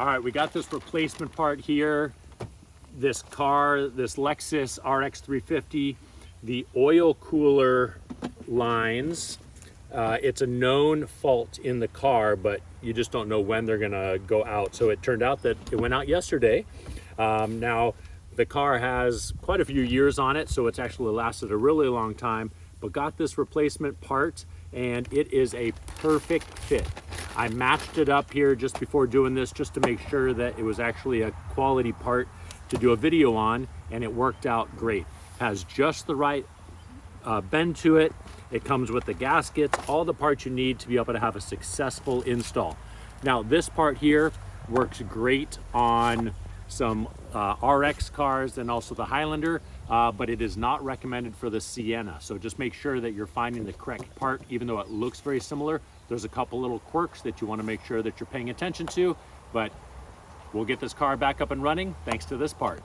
All right, we got this replacement part here. This car, this Lexus RX350, the oil cooler lines. It's a known fault in the car, but you just don't know when they're gonna go out. So it turned out that it went out yesterday. Now, the car has quite a few years on it, so it's actually lasted a really long time, but got this replacement part and it is a perfect fit. I matched it up here just before doing this just to make sure that it was actually a quality part to do a video on, and it worked out great. Has just the right bend to it. It comes with the gaskets, all the parts you need to be able to have a successful install. Now this part here works great on some RX cars and also the Highlander, but it is not recommended for the Sienna. So just make sure that you're finding the correct part. Even though it looks very similar, there's a couple little quirks that you want to make sure that you're paying attention to, but we'll get this car back up and running thanks to this part.